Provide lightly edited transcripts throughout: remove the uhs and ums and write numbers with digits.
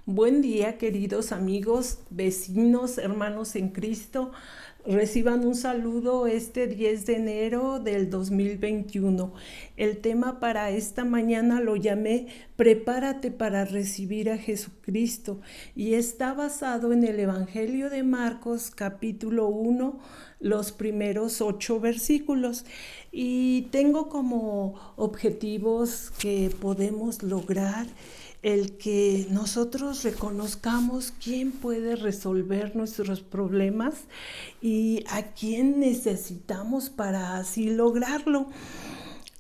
Buen día, queridos amigos, vecinos, hermanos en Cristo. Reciban un saludo este 10 de enero del 2021. El tema para esta mañana lo llamé Prepárate para recibir a Jesucristo y está basado en el Evangelio de Marcos, capítulo 1, los primeros 8 versículos. Y tengo como objetivos que podemos lograr el que nosotros reconozcamos quién puede resolver nuestros problemas y a quién necesitamos para así lograrlo.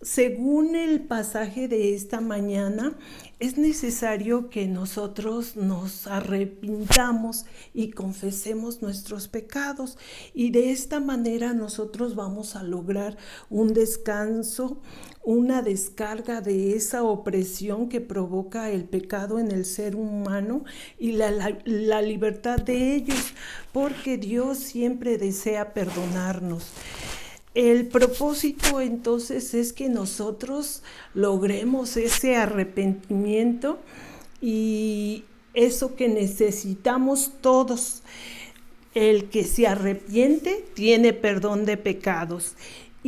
Según el pasaje de esta mañana, es necesario que nosotros nos arrepintamos y confesemos nuestros pecados, y de esta manera nosotros vamos a lograr un descanso, una descarga de esa opresión que provoca el pecado en el ser humano y la libertad de ellos, porque Dios siempre desea perdonarnos. El propósito entonces es que nosotros logremos ese arrepentimiento y eso que necesitamos todos. El que se arrepiente tiene perdón de pecados.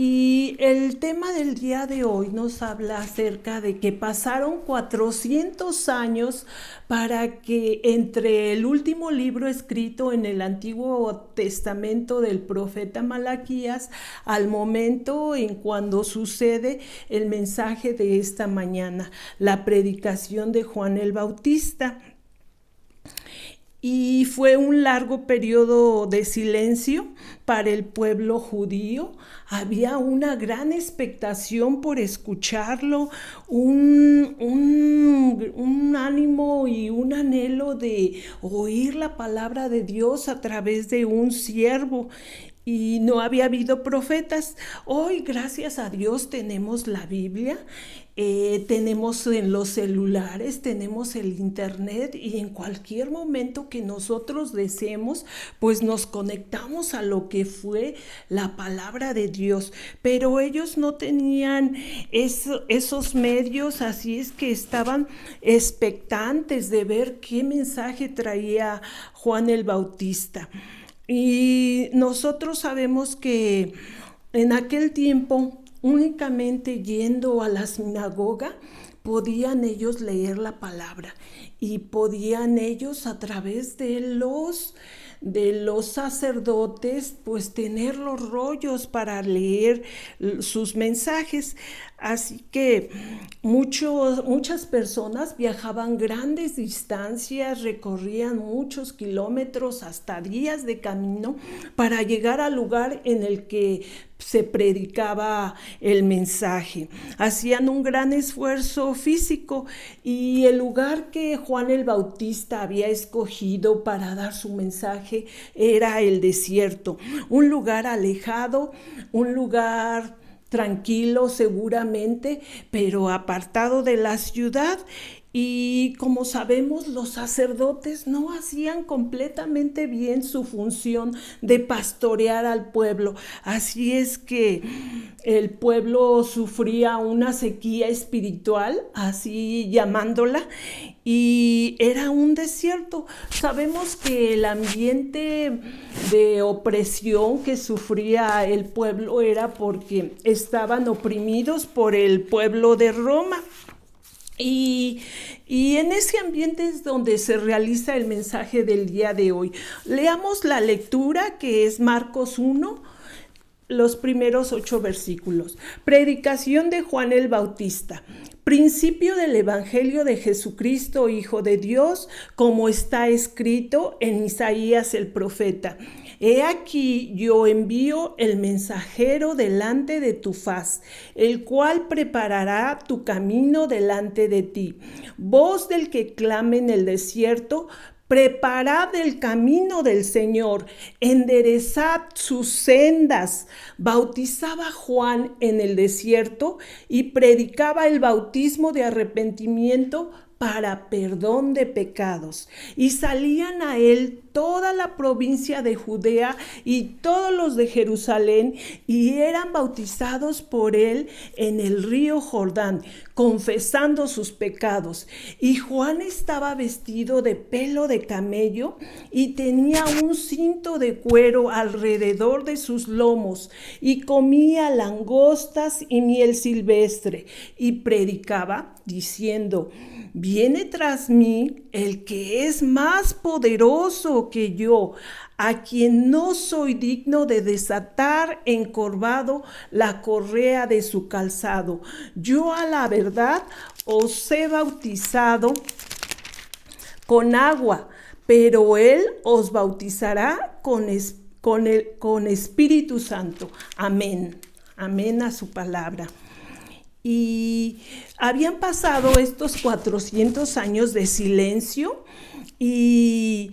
Y el tema del día de hoy nos habla acerca de que pasaron 400 años para que entre el último libro escrito en el Antiguo Testamento del profeta Malaquías al momento en cuando sucede el mensaje de esta mañana, la predicación de Juan el Bautista. Y fue un largo periodo de silencio para el pueblo judío. Había una gran expectación por escucharlo, un ánimo y un anhelo de oír la palabra de Dios a través de un siervo. Y no había habido profetas. Hoy, gracias a Dios, tenemos la Biblia, tenemos en los celulares, tenemos el internet, y en cualquier momento que nosotros deseemos, pues nos conectamos a lo que fue la palabra de Dios. Pero ellos no tenían esos medios, así es que estaban expectantes de ver qué mensaje traía Juan el Bautista. Y nosotros sabemos que en aquel tiempo, únicamente yendo a la sinagoga, podían ellos leer la palabra y podían ellos a través de los sacerdotes pues tener los rollos para leer sus mensajes. Así que muchas personas viajaban grandes distancias, recorrían muchos kilómetros, hasta días de camino, para llegar al lugar en el que se predicaba el mensaje. Hacían un gran esfuerzo físico, y el lugar que Juan el Bautista había escogido para dar su mensaje era el desierto, un lugar alejado, un lugar tranquilo seguramente, pero apartado de la ciudad. Y como sabemos, los sacerdotes no hacían completamente bien su función de pastorear al pueblo. Así es que el pueblo sufría una sequía espiritual, así llamándola, y era un desierto. Sabemos que el ambiente de opresión que sufría el pueblo era porque estaban oprimidos por el pueblo de Roma. Y en ese ambiente es donde se realiza el mensaje del día de hoy. Leamos la lectura, que es Marcos 1, los primeros 8 versículos. Predicación de Juan el Bautista. Principio del Evangelio de Jesucristo, Hijo de Dios, como está escrito en Isaías el profeta. He aquí, yo envío el mensajero delante de tu faz, el cual preparará tu camino delante de ti. Voz del que clama en el desierto: preparad el camino del Señor, enderezad sus sendas. Bautizaba Juan en el desierto y predicaba el bautismo de arrepentimiento para perdón de pecados. Y salían a él toda la provincia de Judea y todos los de Jerusalén, y eran bautizados por él en el río Jordán, confesando sus pecados. Y Juan estaba vestido de pelo de camello y tenía un cinto de cuero alrededor de sus lomos, y comía langostas y miel silvestre, y predicaba diciendo: viene tras mí el que es más poderoso que yo, a quien no soy digno de desatar encorvado la correa de su calzado. Yo a la verdad os he bautizado con agua, pero él os bautizará con Espíritu Santo. Amén. Amén a su palabra. Y habían pasado estos 400 años de silencio, y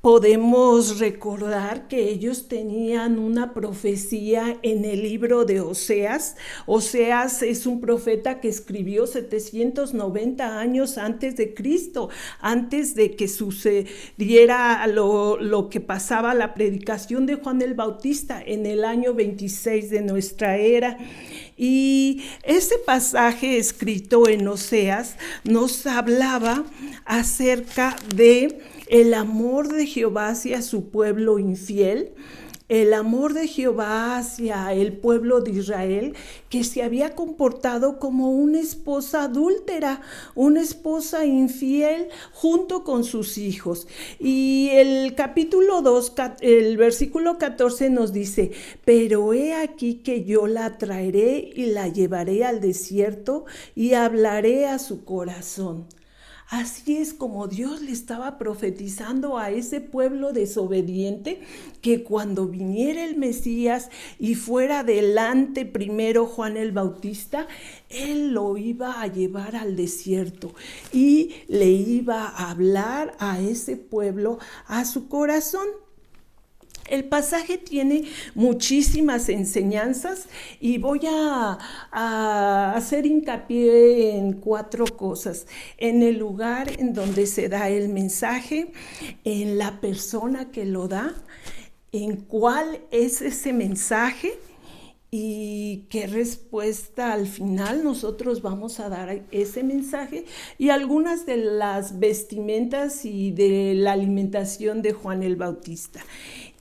podemos recordar que ellos tenían una profecía en el libro de Oseas. Oseas es un profeta que escribió 790 años antes de Cristo, antes de que sucediera lo que pasaba, la predicación de Juan el Bautista en el año 26 de nuestra era. Y ese pasaje escrito en Oseas nos hablaba acerca de el amor de Jehová hacia su pueblo infiel, el amor de Jehová hacia el pueblo de Israel, que se había comportado como una esposa adúltera, una esposa infiel junto con sus hijos. Y el capítulo 2, el versículo 14 nos dice: pero he aquí que yo la traeré y la llevaré al desierto y hablaré a su corazón. Así es como Dios le estaba profetizando a ese pueblo desobediente, que cuando viniera el Mesías y fuera delante primero Juan el Bautista, él lo iba a llevar al desierto y le iba a hablar a ese pueblo a su corazón. El pasaje tiene muchísimas enseñanzas y voy a hacer hincapié en 4 cosas: en el lugar en donde se da el mensaje, en la persona que lo da, en cuál es ese mensaje y qué respuesta al final nosotros vamos a dar a ese mensaje, y algunas de las vestimentas y de la alimentación de Juan el Bautista.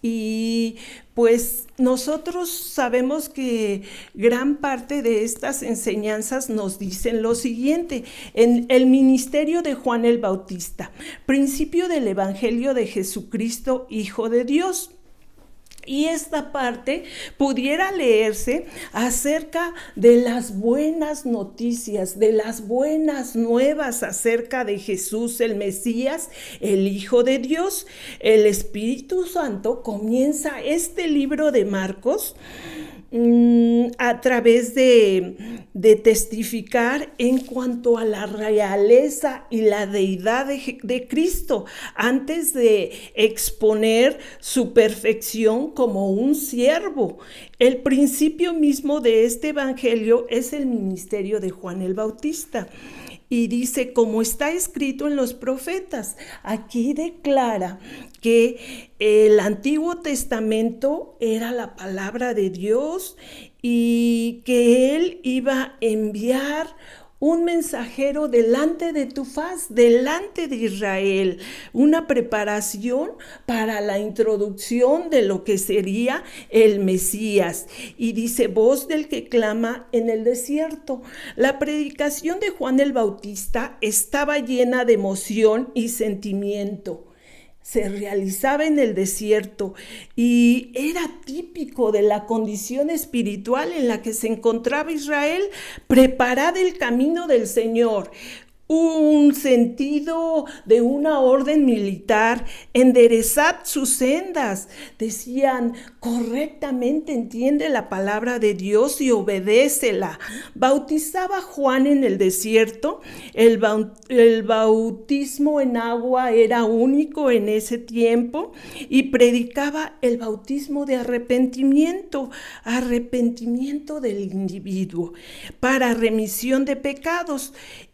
Y pues nosotros sabemos que gran parte de estas enseñanzas nos dicen lo siguiente: en el ministerio de Juan el Bautista, principio del Evangelio de Jesucristo, Hijo de Dios. Y esta parte pudiera leerse acerca de las buenas noticias, de las buenas nuevas acerca de Jesús, el Mesías, el Hijo de Dios. El Espíritu Santo comienza este libro de Marcos a través de testificar en cuanto a la realeza y la deidad de Cristo, antes de exponer su perfección como un siervo. El principio mismo de este evangelio es el ministerio de Juan el Bautista. Y dice: como está escrito en los profetas. Aquí declara que el Antiguo Testamento era la palabra de Dios y que Él iba a enviar un mensajero delante de tu faz, delante de Israel, una preparación para la introducción de lo que sería el Mesías. Y dice: voz del que clama en el desierto. La predicación de Juan el Bautista estaba llena de emoción y sentimiento. Se realizaba en el desierto y era típico de la condición espiritual en la que se encontraba Israel. Preparad el camino del Señor. Un sentido de una orden militar: enderezad sus sendas. Decían: correctamente entiende la palabra de Dios y obedécela. Bautizaba Juan en el desierto. El bautismo en agua era único en ese tiempo, y predicaba el bautismo de arrepentimiento del individuo para remisión de pecados.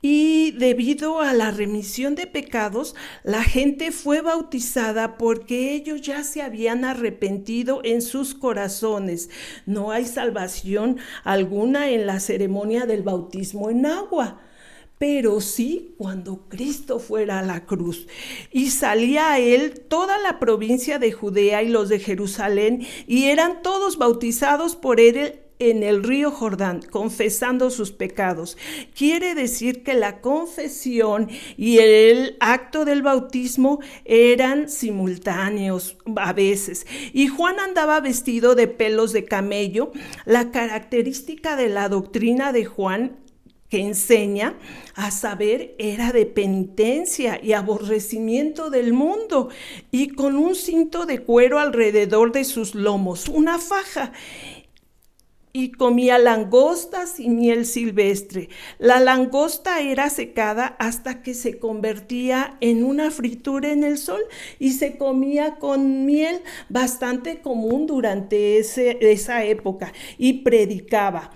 Y debido a la remisión de pecados, la gente fue bautizada porque ellos ya se habían arrepentido en sus corazones. No hay salvación alguna en la ceremonia del bautismo en agua, pero sí cuando Cristo fuera a la cruz. Y salía a él toda la provincia de Judea y los de Jerusalén, y eran todos bautizados por él en el río Jordán, confesando sus pecados. Quiere decir que la confesión y el acto del bautismo eran simultáneos a veces. Y Juan andaba vestido de pelos de camello. La característica de la doctrina de Juan que enseña, a saber, era de penitencia y aborrecimiento del mundo, y con un cinto de cuero alrededor de sus lomos, una faja. Y comía langostas y miel silvestre. La langosta era secada hasta que se convertía en una fritura en el sol y se comía con miel, bastante común durante esa época, y predicaba.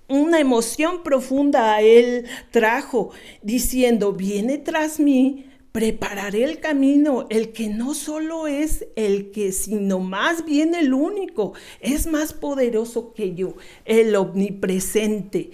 Una emoción profunda a él trajo, diciendo: viene tras mí, prepararé el camino, el que no solo es el que, sino más bien el único, es más poderoso que yo, el omnipresente,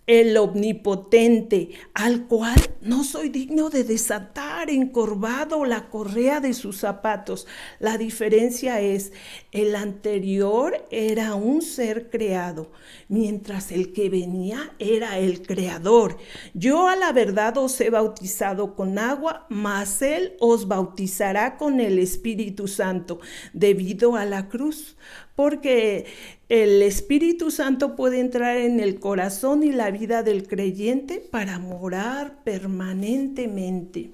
el omnipotente, al cual no soy digno de desatar encorvado la correa de sus zapatos. La diferencia es, el anterior era un ser creado, mientras el que venía era el creador. Yo a la verdad os he bautizado con agua, mas él os bautizará con el Espíritu Santo, debido a la cruz, porque el Espíritu Santo puede entrar en el corazón y la vida del creyente para morar permanentemente.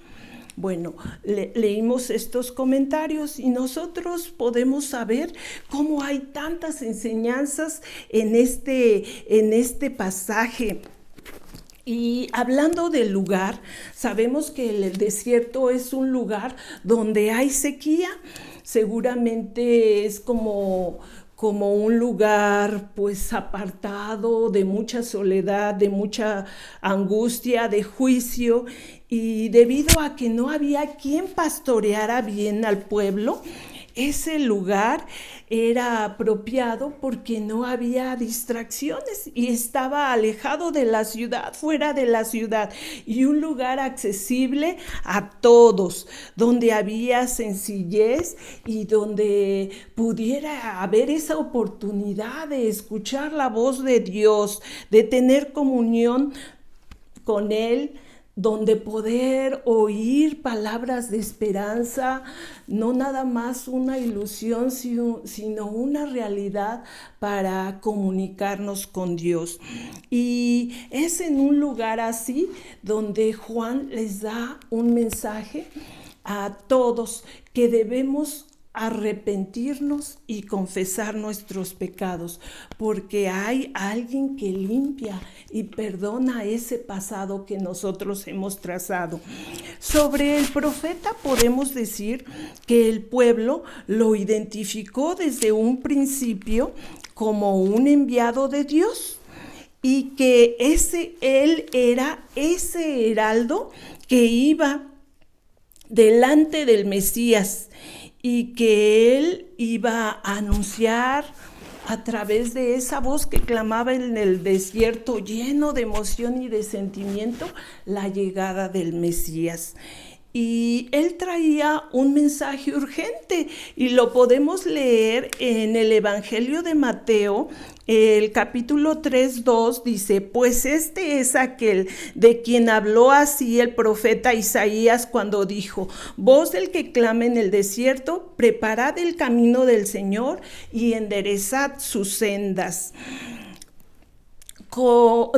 Bueno, leímos estos comentarios y nosotros podemos saber cómo hay tantas enseñanzas en este pasaje. Y hablando del lugar, sabemos que el desierto es un lugar donde hay sequía. Seguramente es como un lugar pues apartado, de mucha soledad, de mucha angustia, de juicio, y debido a que no había quien pastoreara bien al pueblo, ese lugar era apropiado porque no había distracciones y estaba alejado de la ciudad, fuera de la ciudad, y un lugar accesible a todos, donde había sencillez y donde pudiera haber esa oportunidad de escuchar la voz de Dios, de tener comunión con Él, donde poder oír palabras de esperanza, no nada más una ilusión, sino una realidad para comunicarnos con Dios. Y es en un lugar así donde Juan les da un mensaje a todos que debemos arrepentirnos y confesar nuestros pecados, porque hay alguien que limpia y perdona ese pasado que nosotros hemos trazado. Sobre el profeta podemos decir que el pueblo lo identificó desde un principio como un enviado de Dios, y que él era ese heraldo que iba delante del Mesías, y que él iba a anunciar a través de esa voz que clamaba en el desierto, lleno de emoción y de sentimiento, la llegada del Mesías. Y él traía un mensaje urgente, y lo podemos leer en el Evangelio de Mateo, el capítulo 3:2, dice: pues este es aquel de quien habló así el profeta Isaías cuando dijo: voz del que clama en el desierto, preparad el camino del Señor y enderezad sus sendas.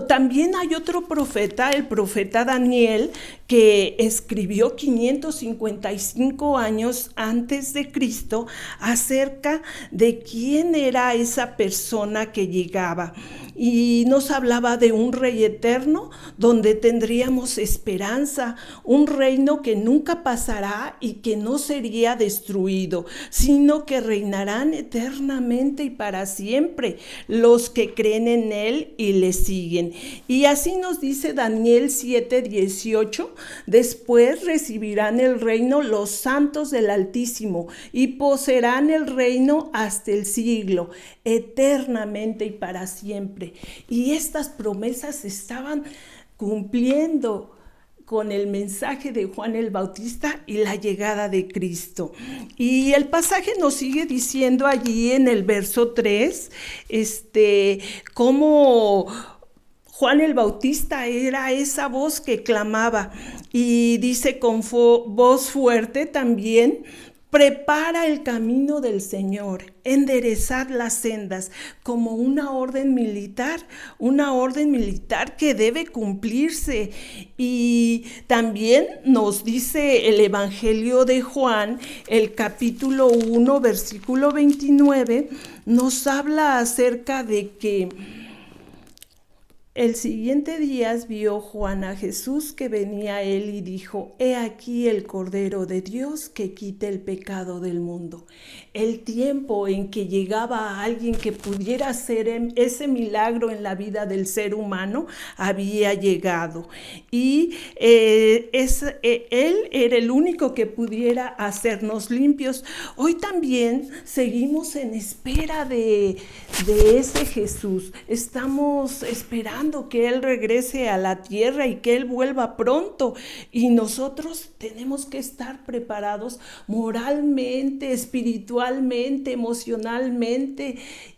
También hay otro profeta, el profeta Daniel, que escribió 555 años antes de Cristo acerca de quién era esa persona que llegaba. Y nos hablaba de un rey eterno donde tendríamos esperanza, un reino que nunca pasará y que no sería destruido, sino que reinarán eternamente y para siempre los que creen en él y le siguen. Y así nos dice Daniel 7:18, después recibirán el reino los santos del Altísimo y poseerán el reino hasta el siglo, eternamente y para siempre. Y estas promesas se estaban cumpliendo con el mensaje de Juan el Bautista y la llegada de Cristo. Y el pasaje nos sigue diciendo allí en el verso 3, cómo Juan el Bautista era esa voz que clamaba, y dice con voz fuerte también: prepara el camino del Señor, enderezad las sendas, como una orden militar que debe cumplirse. Y también nos dice el Evangelio de Juan, el capítulo 1, versículo 29, nos habla acerca de que el siguiente día vio Juan a Jesús que venía a él y dijo: he aquí el Cordero de Dios que quita el pecado del mundo. El tiempo en que llegaba alguien que pudiera hacer ese milagro en la vida del ser humano había llegado. Y él era el único que pudiera hacernos limpios. Hoy también seguimos en espera de ese Jesús. Estamos esperando que Él regrese a la tierra y que Él vuelva pronto. Y nosotros tenemos que estar preparados moralmente, espiritualmente, emocionalmente.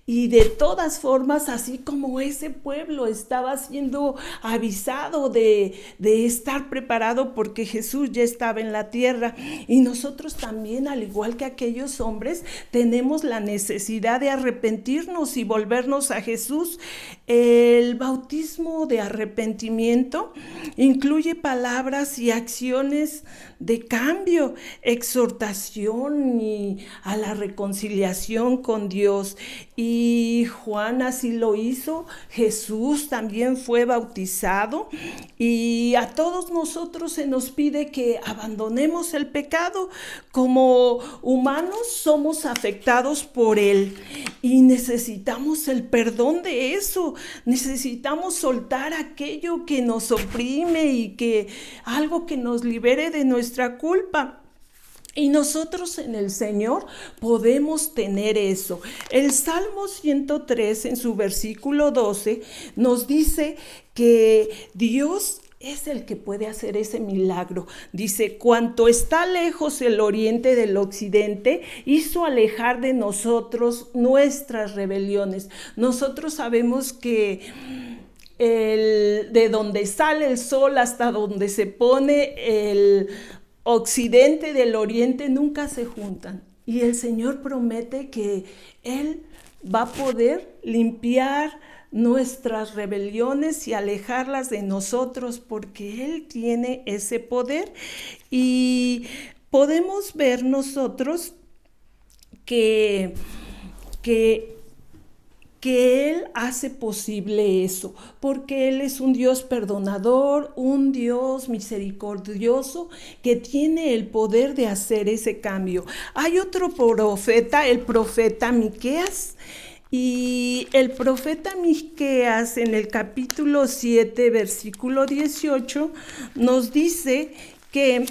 Y de todas formas, así como ese pueblo estaba siendo avisado de estar preparado porque Jesús ya estaba en la tierra, y nosotros también, al igual que aquellos hombres, tenemos la necesidad de arrepentirnos y volvernos a Jesús. El bautismo de arrepentimiento incluye palabras y acciones de cambio, exhortación y a la reconciliación con Dios. Y Juan así lo hizo, Jesús también fue bautizado, y a todos nosotros se nos pide que abandonemos el pecado. Como humanos somos afectados por él y necesitamos el perdón de eso, necesitamos soltar aquello que nos oprime y que algo que nos libere de nuestra culpa. Y nosotros en el Señor podemos tener eso. El Salmo 103 en su versículo 12 nos dice que Dios es el que puede hacer ese milagro. Dice: cuanto está lejos el oriente del occidente, hizo alejar de nosotros nuestras rebeliones. Nosotros sabemos que de donde sale el sol hasta donde se pone el occidente del oriente nunca se juntan, y el Señor promete que Él va a poder limpiar nuestras rebeliones y alejarlas de nosotros, porque Él tiene ese poder. Y podemos ver nosotros que Él hace posible eso, porque Él es un Dios perdonador, un Dios misericordioso que tiene el poder de hacer ese cambio. Hay otro profeta, el profeta Miqueas, y el profeta Miqueas en el capítulo 7, versículo 18, nos dice que...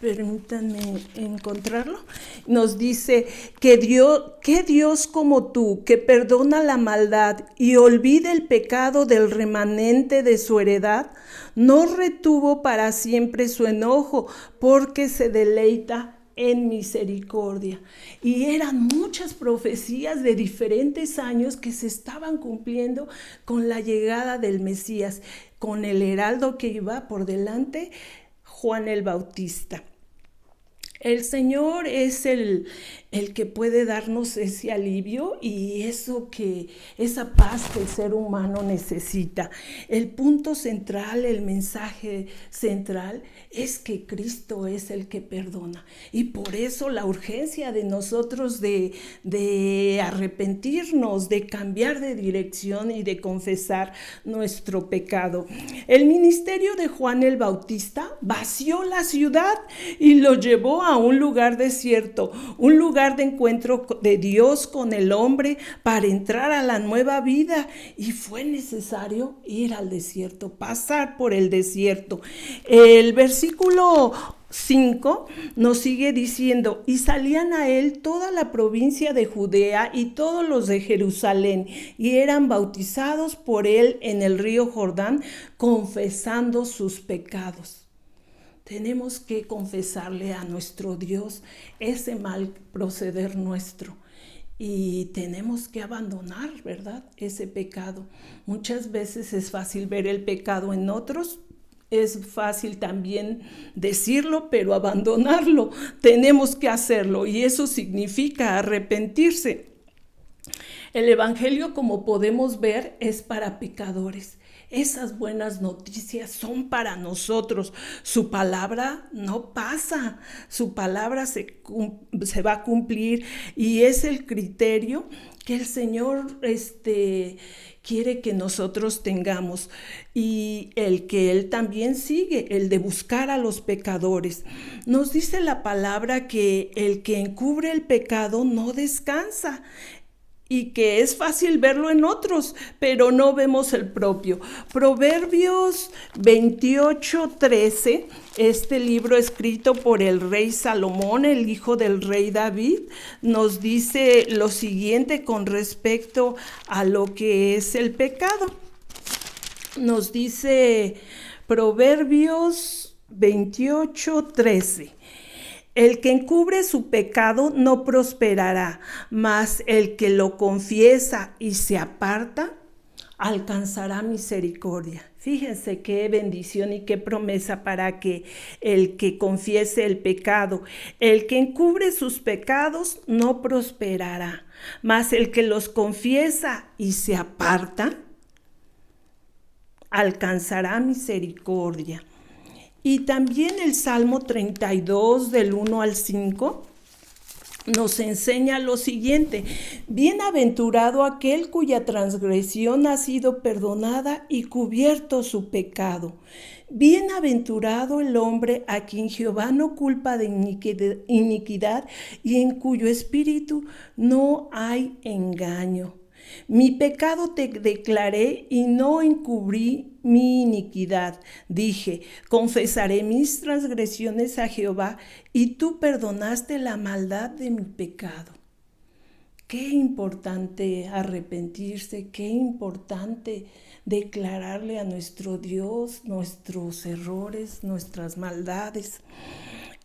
Permítanme encontrarlo. Nos dice que Dios como tú, que perdona la maldad y olvida el pecado del remanente de su heredad, no retuvo para siempre su enojo, porque se deleita en misericordia. Y eran muchas profecías de diferentes años que se estaban cumpliendo con la llegada del Mesías, con el heraldo que iba por delante, Juan el Bautista. El Señor es el que puede darnos ese alivio y esa paz que el ser humano necesita. El punto central, el mensaje central es que Cristo es el que perdona. Y por eso la urgencia de nosotros de arrepentirnos, de cambiar de dirección y de confesar nuestro pecado. El ministerio de Juan el Bautista vació la ciudad y lo llevó a a un lugar desierto, un lugar de encuentro de Dios con el hombre para entrar a la nueva vida. Y fue necesario ir al desierto, pasar por el desierto. El versículo 5 nos sigue diciendo: y salían a él toda la provincia de Judea y todos los de Jerusalén, y eran bautizados por él en el río Jordán, confesando sus pecados. Tenemos que confesarle a nuestro Dios ese mal proceder nuestro. Y tenemos que abandonar, ¿verdad?, ese pecado. Muchas veces es fácil ver el pecado en otros. Es fácil también decirlo, pero abandonarlo. Tenemos que hacerlo y eso significa arrepentirse. El evangelio, como podemos ver, es para pecadores. Esas buenas noticias son para nosotros. Su palabra no pasa, su palabra se va a cumplir y es el criterio que el Señor quiere que nosotros tengamos, y el que Él también sigue, el de buscar a los pecadores. Nos dice la palabra que el que encubre el pecado no descansa, y que es fácil verlo en otros, pero no vemos el propio. Proverbios 28:13, este libro escrito por el rey Salomón, el hijo del rey David, nos dice lo siguiente con respecto a lo que es el pecado. Nos dice Proverbios 28:13. El que encubre su pecado no prosperará, mas el que lo confiesa y se aparta alcanzará misericordia. Fíjense qué bendición y qué promesa para que el que confiese el pecado. El que encubre sus pecados no prosperará, mas el que los confiesa y se aparta alcanzará misericordia. Y también el Salmo 32 del 1 al 5 nos enseña lo siguiente: bienaventurado aquel cuya transgresión ha sido perdonada y cubierto su pecado. Bienaventurado el hombre a quien Jehová no culpa de iniquidad y en cuyo espíritu no hay engaño. Mi pecado te declaré y no encubrí mi iniquidad. Dije, confesaré mis transgresiones a Jehová, y tú perdonaste la maldad de mi pecado. Qué importante arrepentirse, qué importante declararle a nuestro Dios nuestros errores, nuestras maldades.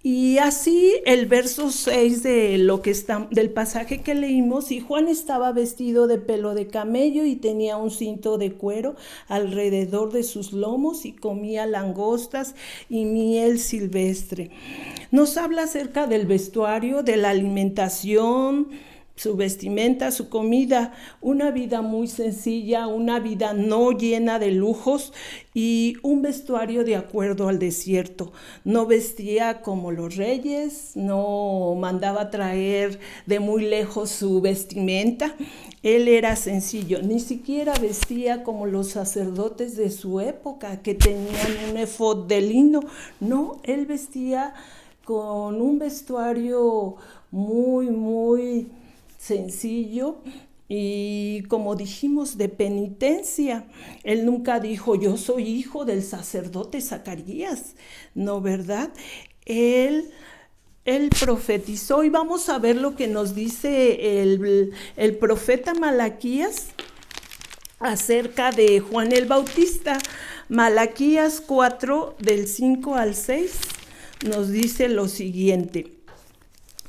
Y así el verso 6 del pasaje que leímos: y Juan estaba vestido de pelo de camello y tenía un cinto de cuero alrededor de sus lomos y comía langostas y miel silvestre. Nos habla acerca del vestuario, de la alimentación, su vestimenta, su comida, una vida muy sencilla, una vida no llena de lujos y un vestuario de acuerdo al desierto. No vestía como los reyes, no mandaba traer de muy lejos su vestimenta. Él era sencillo, ni siquiera vestía como los sacerdotes de su época que tenían un efod de lino. No, él vestía con un vestuario muy sencillo y, como dijimos, de penitencia. Él nunca dijo: yo soy hijo del sacerdote Zacarías. No, ¿verdad? Él profetizó, y vamos a ver lo que nos dice el profeta Malaquías acerca de Juan el Bautista. Malaquías 4 del 5 al 6 nos dice lo siguiente: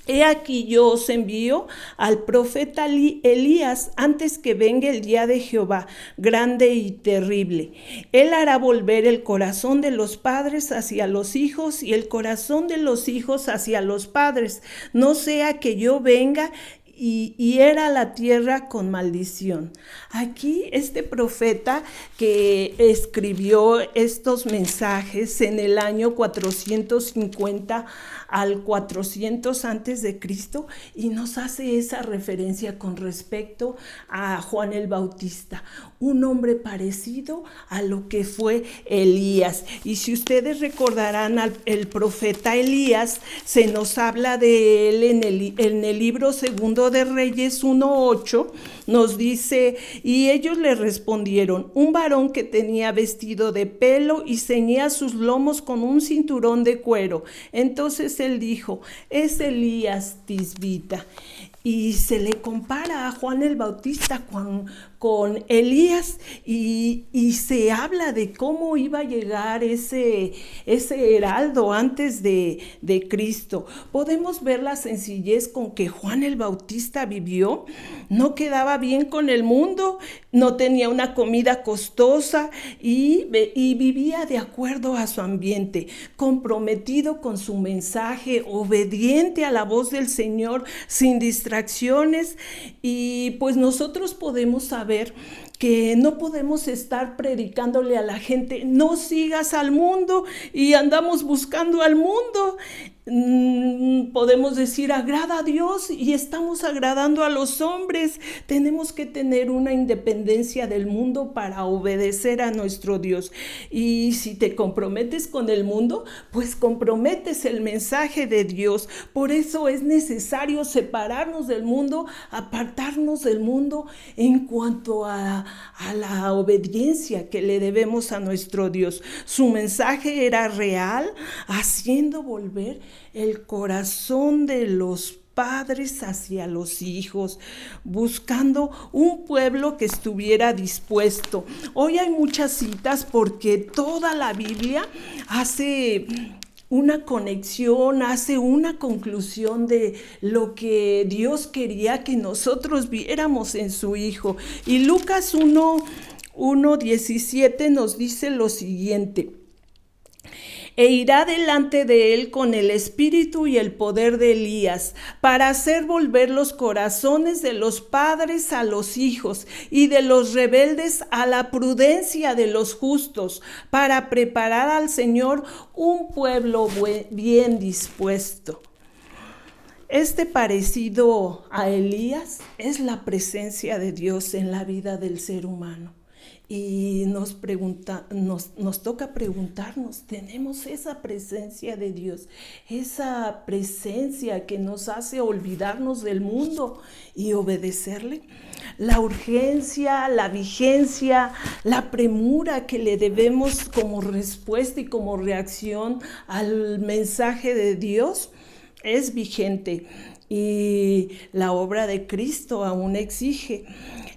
He aquí yo os envío al profeta Elías antes que venga el día de Jehová, grande y terrible. Él hará volver el corazón de los padres hacia los hijos y el corazón de los hijos hacia los padres, no sea que yo venga y era la tierra con maldición. Aquí este profeta que escribió estos mensajes en el año 450 al 400 antes de Cristo, y nos hace esa referencia con respecto a Juan el Bautista, un hombre parecido a lo que fue Elías. Y si ustedes recordarán al el profeta Elías, se nos habla de él en el libro segundo de Reyes 1:8, nos dice: y ellos le respondieron, un varón que tenía vestido de pelo y ceñía sus lomos con un cinturón de cuero. Entonces él dijo, es Elías Tisbita. Y se le compara a Juan el Bautista con Elías, y se habla de cómo iba a llegar ese heraldo antes de Cristo. Podemos ver la sencillez con que Juan el Bautista vivió. No quedaba bien con el mundo, no tenía una comida costosa y vivía de acuerdo a su ambiente, comprometido con su mensaje, obediente a la voz del Señor, sin distracciones. Y pues nosotros podemos saber que no podemos estar predicándole a la gente, no sigas al mundo, y andamos buscando al mundo. Podemos decir, agrada a Dios, y estamos agradando a los hombres. Tenemos que tener una independencia del mundo para obedecer a nuestro Dios. Y si te comprometes con el mundo, pues comprometes el mensaje de Dios. Por eso es necesario separarnos del mundo, apartarnos del mundo en cuanto a la obediencia que le debemos a nuestro Dios. Su mensaje era real, haciendo volver el corazón de los padres hacia los hijos, buscando un pueblo que estuviera dispuesto. Hoy hay muchas citas porque toda la Biblia hace una conexión, hace una conclusión de lo que Dios quería que nosotros viéramos en su Hijo. Y Lucas 1:17 nos dice lo siguiente: e irá delante de él con el espíritu y el poder de Elías, para hacer volver los corazones de los padres a los hijos, y de los rebeldes a la prudencia de los justos, para preparar al Señor un pueblo bien dispuesto. Este parecido a Elías es la presencia de Dios en la vida del ser humano. Y nos toca preguntarnos, ¿tenemos esa presencia de Dios? Esa presencia que nos hace olvidarnos del mundo y obedecerle. La urgencia, la vigencia, la premura que le debemos como respuesta y como reacción al mensaje de Dios es vigente, y la obra de Cristo aún exige.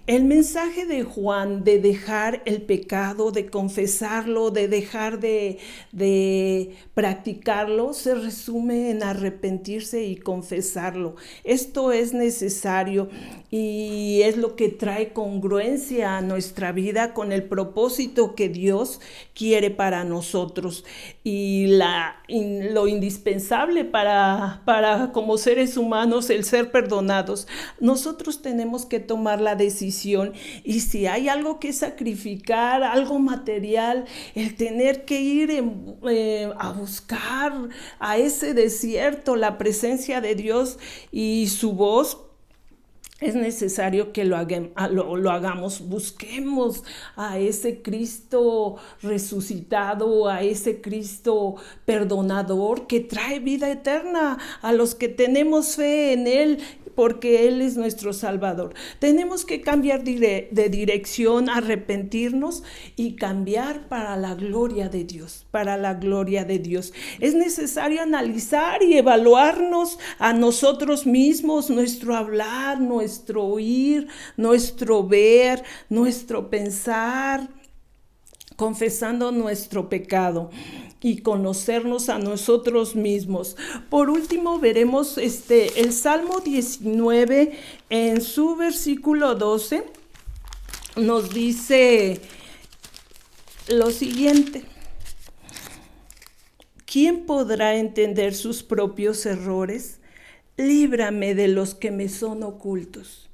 El mensaje de Juan de dejar el pecado, de confesarlo, de dejar de practicarlo, se resume en arrepentirse y confesarlo. Esto es necesario y es lo que trae congruencia a nuestra vida con el propósito que Dios quiere para nosotros, y lo indispensable para como seres humanos, el ser perdonados. Nosotros tenemos que tomar la decisión, y si hay algo que sacrificar, algo material, el tener que ir a buscar a ese desierto la presencia de Dios y su voz, es necesario que lo hagamos. Busquemos a ese Cristo resucitado, a ese Cristo perdonador que trae vida eterna a los que tenemos fe en Él, porque Él es nuestro Salvador. Tenemos que cambiar de dirección, arrepentirnos y cambiar para la gloria de Dios, para la gloria de Dios. Es necesario analizar y evaluarnos a nosotros mismos, nuestro hablar, nuestro oír, nuestro ver, nuestro pensar, confesando nuestro pecado y conocernos a nosotros mismos. Por último, veremos el Salmo 19 en su versículo 12 nos dice lo siguiente: ¿quién podrá entender sus propios errores? líbrame de los que me son ocultos.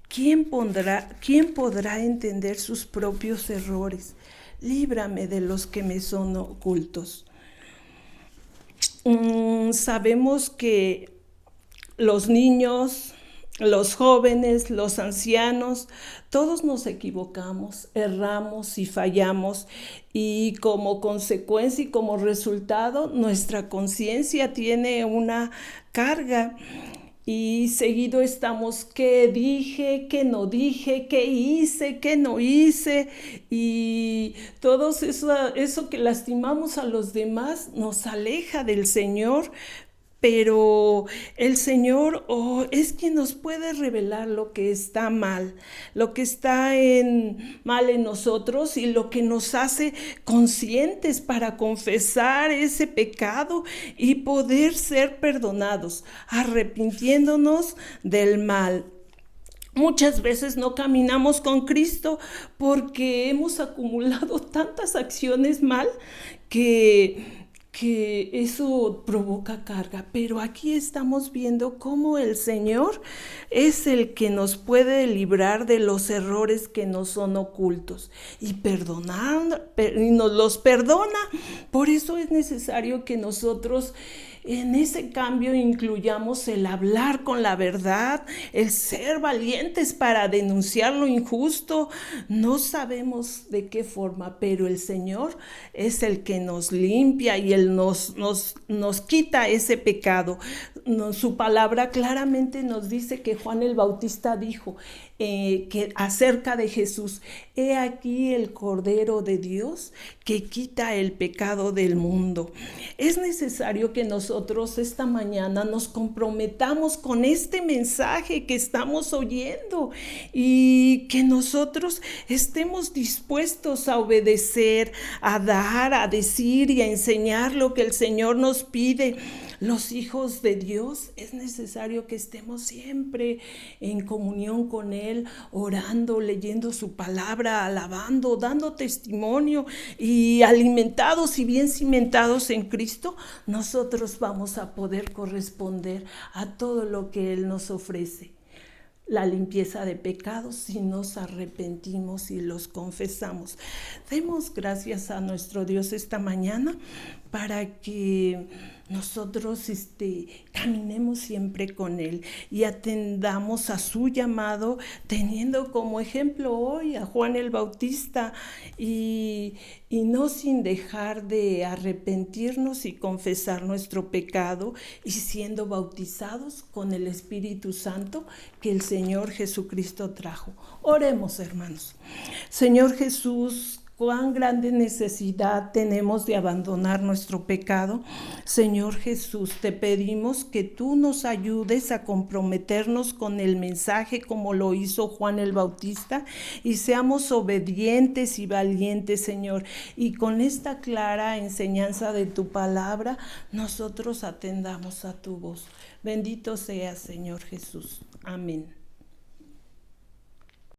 ¿Quién podrá entender sus propios errores? Líbrame de los que me son ocultos. Sabemos que los niños, los jóvenes, los ancianos, todos nos equivocamos, erramos y fallamos, y como consecuencia y como resultado nuestra conciencia tiene una carga. Y seguido estamos, ¿qué dije? ¿Qué no dije? ¿Qué hice? ¿Qué no hice? Y todo eso que lastimamos a los demás nos aleja del Señor. Pero el Señor es quien nos puede revelar lo que está mal, lo que está mal en nosotros y lo que nos hace conscientes para confesar ese pecado y poder ser perdonados, arrepintiéndonos del mal. Muchas veces no caminamos con Cristo porque hemos acumulado tantas acciones mal que eso provoca carga, pero aquí estamos viendo cómo el Señor es el que nos puede librar de los errores que nos son ocultos y nos los perdona. Por eso es necesario que nosotros en ese cambio incluyamos el hablar con la verdad, el ser valientes para denunciar lo injusto. No sabemos de qué forma, pero el Señor es el que nos limpia y Él nos quita ese pecado. Su palabra claramente nos dice que Juan el Bautista dijo que acerca de Jesús: he aquí el Cordero de Dios que quita el pecado del mundo. Es necesario que nosotros esta mañana nos comprometamos con este mensaje que estamos oyendo y que nosotros estemos dispuestos a obedecer, a dar, a decir y a enseñar lo que el Señor nos pide. Los hijos de Dios es necesario que estemos siempre en comunión con Él, orando, leyendo su palabra, alabando, dando testimonio y alimentados y bien cimentados en Cristo. Nosotros vamos a poder corresponder a todo lo que Él nos ofrece. La limpieza de pecados si nos arrepentimos y los confesamos. Demos gracias a nuestro Dios esta mañana para que nosotros caminemos siempre con Él y atendamos a su llamado, teniendo como ejemplo hoy a Juan el Bautista y no sin dejar de arrepentirnos y confesar nuestro pecado y siendo bautizados con el Espíritu Santo que el Señor Jesucristo trajo. Oremos, hermanos. Señor Jesús, cuán grande necesidad tenemos de abandonar nuestro pecado. Señor Jesús, te pedimos que tú nos ayudes a comprometernos con el mensaje como lo hizo Juan el Bautista y seamos obedientes y valientes, Señor. Y con esta clara enseñanza de tu palabra, nosotros atendamos a tu voz. Bendito seas, Señor Jesús. Amén.